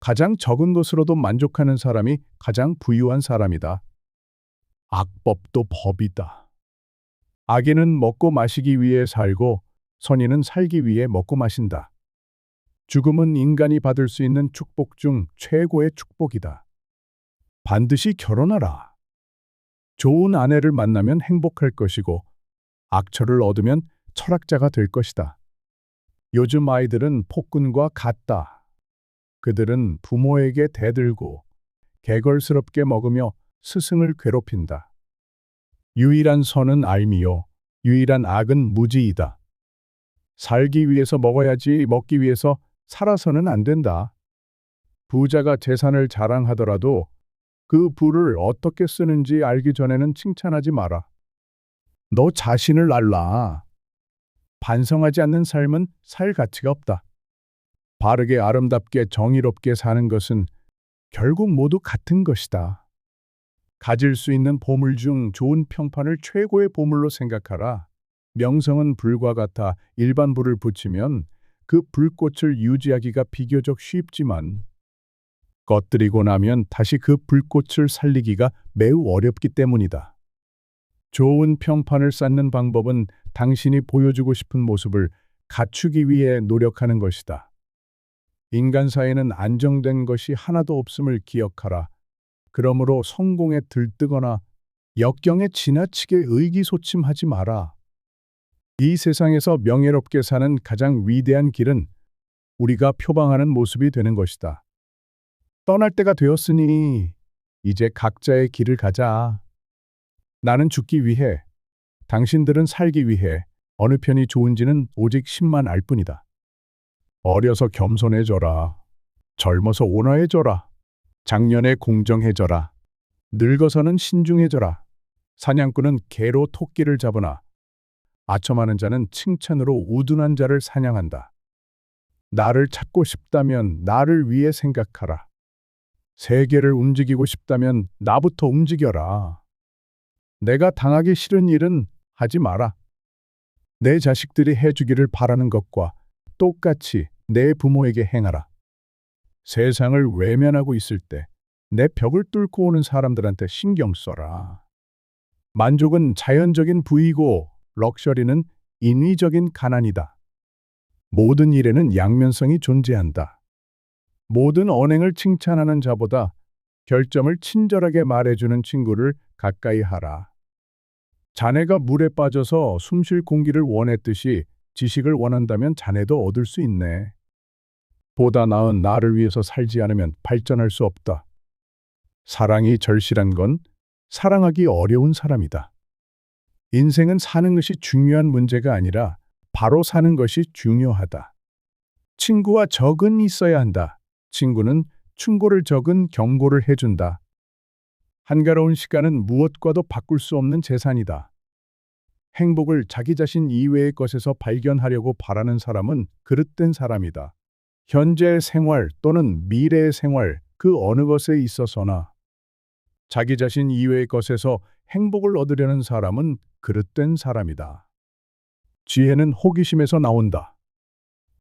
가장 적은 것으로도 만족하는 사람이 가장 부유한 사람이다. 악법도 법이다. 악인은 먹고 마시기 위해 살고 선인은 살기 위해 먹고 마신다. 죽음은 인간이 받을 수 있는 축복 중 최고의 축복이다. 반드시 결혼하라. 좋은 아내를 만나면 행복할 것이고 악처를 얻으면 철학자가 될 것이다. 요즘 아이들은 폭군과 같다. 그들은 부모에게 대들고 개걸스럽게 먹으며 스승을 괴롭힌다. 유일한 선은 알미요, 유일한 악은 무지이다. 살기 위해서 먹어야지 먹기 위해서 살아서는 안 된다. 부자가 재산을 자랑하더라도 그 부를 어떻게 쓰는지 알기 전에는 칭찬하지 마라. 너 자신을 알라. 반성하지 않는 삶은 살 가치가 없다. 바르게 아름답게 정의롭게 사는 것은 결국 모두 같은 것이다. 가질 수 있는 보물 중 좋은 평판을 최고의 보물로 생각하라. 명성은 불과 같아 일반 불을 붙이면 그 불꽃을 유지하기가 비교적 쉽지만 꺼뜨리고 나면 다시 그 불꽃을 살리기가 매우 어렵기 때문이다. 좋은 평판을 쌓는 방법은 당신이 보여주고 싶은 모습을 갖추기 위해 노력하는 것이다. 인간사에는 안정된 것이 하나도 없음을 기억하라. 그러므로 성공에 들뜨거나 역경에 지나치게 의기소침하지 마라. 이 세상에서 명예롭게 사는 가장 위대한 길은 우리가 표방하는 모습이 되는 것이다. 떠날 때가 되었으니 이제 각자의 길을 가자. 나는 죽기 위해, 당신들은 살기 위해 어느 편이 좋은지는 오직 신만 알 뿐이다. 어려서 겸손해져라. 젊어서 온화해져라. 장년에 공정해져라. 늙어서는 신중해져라. 사냥꾼은 개로 토끼를 잡으나 아첨하는 자는 칭찬으로 우둔한 자를 사냥한다. 나를 찾고 싶다면 나를 위해 생각하라. 세계를 움직이고 싶다면 나부터 움직여라. 내가 당하기 싫은 일은 하지 마라. 내 자식들이 해주기를 바라는 것과 똑같이 내 부모에게 행하라. 세상을 외면하고 있을 때 내 벽을 뚫고 오는 사람들한테 신경 써라. 만족은 자연적인 부이고 럭셔리는 인위적인 가난이다. 모든 일에는 양면성이 존재한다. 모든 언행을 칭찬하는 자보다 결점을 친절하게 말해주는 친구를 가까이 하라. 자네가 물에 빠져서 숨쉴 공기를 원했듯이 지식을 원한다면 자네도 얻을 수 있네. 보다 나은 나를 위해서 살지 않으면 발전할 수 없다. 사랑이 절실한 건 사랑하기 어려운 사람이다. 인생은 사는 것이 중요한 문제가 아니라 바로 사는 것이 중요하다. 친구와 적은 있어야 한다. 친구는 충고를 적은 경고를 해준다. 한가로운 시간은 무엇과도 바꿀 수 없는 재산이다. 행복을 자기 자신 이외의 것에서 발견하려고 바라는 사람은 그릇된 사람이다. 현재의 생활 또는 미래의 생활 그 어느 것에 있어서나 자기 자신 이외의 것에서 행복을 얻으려는 사람은 그릇된 사람이다. 지혜는 호기심에서 나온다.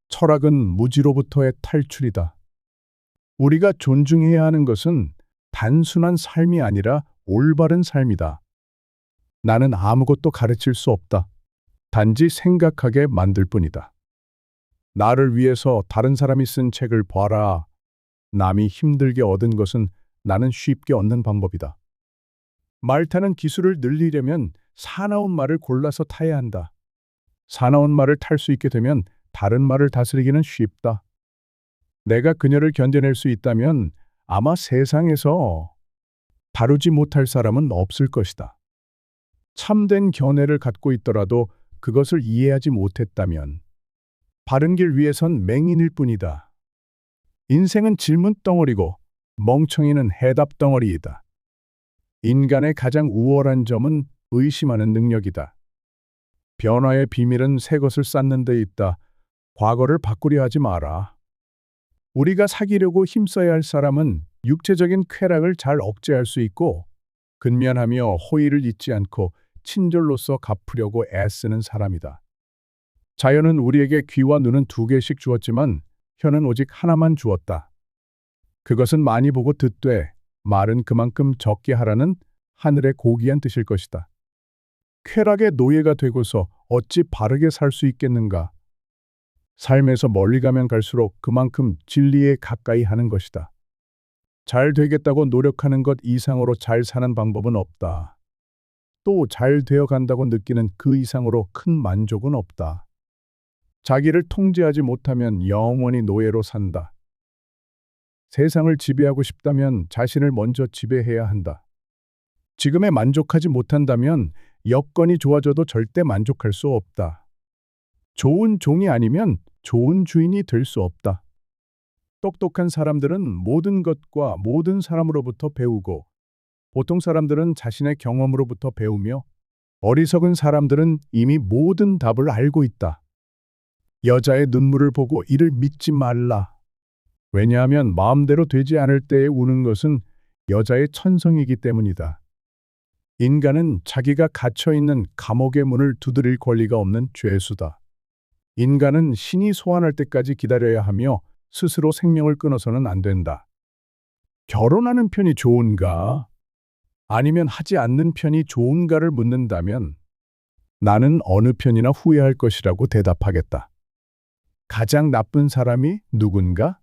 철학은 무지로부터의 탈출이다. 우리가 존중해야 하는 것은 단순한 삶이 아니라 올바른 삶이다. 나는 아무것도 가르칠 수 없다. 단지 생각하게 만들 뿐이다. 나를 위해서 다른 사람이 쓴 책을 봐라. 남이 힘들게 얻은 것은 나는 쉽게 얻는 방법이다. 말 타는 기술을 늘리려면 사나운 말을 골라서 타야 한다. 사나운 말을 탈 수 있게 되면 다른 말을 다스리기는 쉽다. 내가 그녀를 견뎌낼 수 있다면 아마 세상에서 다루지 못할 사람은 없을 것이다. 참된 견해를 갖고 있더라도 그것을 이해하지 못했다면 바른 길 위에선 맹인일 뿐이다. 인생은 질문 덩어리고 멍청이는 해답 덩어리이다. 인간의 가장 우월한 점은 의심하는 능력이다. 변화의 비밀은 새 것을 쌓는 데 있다. 과거를 바꾸려 하지 마라. 우리가 사귀려고 힘써야 할 사람은 육체적인 쾌락을 잘 억제할 수 있고 근면하며 호의를 잊지 않고 친절로서 갚으려고 애쓰는 사람이다. 자연은 우리에게 귀와 눈은 두 개씩 주었지만 혀는 오직 하나만 주었다. 그것은 많이 보고 듣되 말은 그만큼 적게 하라는 하늘의 고귀한 뜻일 것이다. 쾌락의 노예가 되고서 어찌 바르게 살 수 있겠는가? 삶에서 멀리 가면 갈수록 그만큼 진리에 가까이 하는 것이다. 잘 되겠다고 노력하는 것 이상으로 잘 사는 방법은 없다. 또 잘 되어 간다고 느끼는 그 이상으로 큰 만족은 없다. 자기를 통제하지 못하면 영원히 노예로 산다. 세상을 지배하고 싶다면 자신을 먼저 지배해야 한다. 지금에 만족하지 못한다면 여건이 좋아져도 절대 만족할 수 없다. 좋은 종이 아니면 좋은 주인이 될 수 없다. 똑똑한 사람들은 모든 것과 모든 사람으로부터 배우고, 보통 사람들은 자신의 경험으로부터 배우며, 어리석은 사람들은 이미 모든 답을 알고 있다. 여자의 눈물을 보고 이를 믿지 말라. 왜냐하면 마음대로 되지 않을 때에 우는 것은 여자의 천성이기 때문이다. 인간은 자기가 갇혀 있는 감옥의 문을 두드릴 권리가 없는 죄수다. 인간은 신이 소환할 때까지 기다려야 하며 스스로 생명을 끊어서는 안 된다. 결혼하는 편이 좋은가? 아니면 하지 않는 편이 좋은가를 묻는다면 나는 어느 편이나 후회할 것이라고 대답하겠다. 가장 나쁜 사람이 누군가?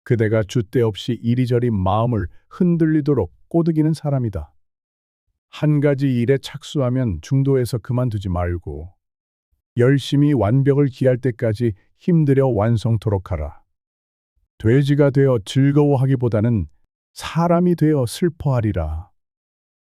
그대가 줏대 없이 이리저리 마음을 흔들리도록 꼬드기는 사람이다. 한 가지 일에 착수하면 중도에서 그만두지 말고 열심히 완벽을 기할 때까지 힘들여 완성토록 하라. 돼지가 되어 즐거워하기보다는 사람이 되어 슬퍼하리라.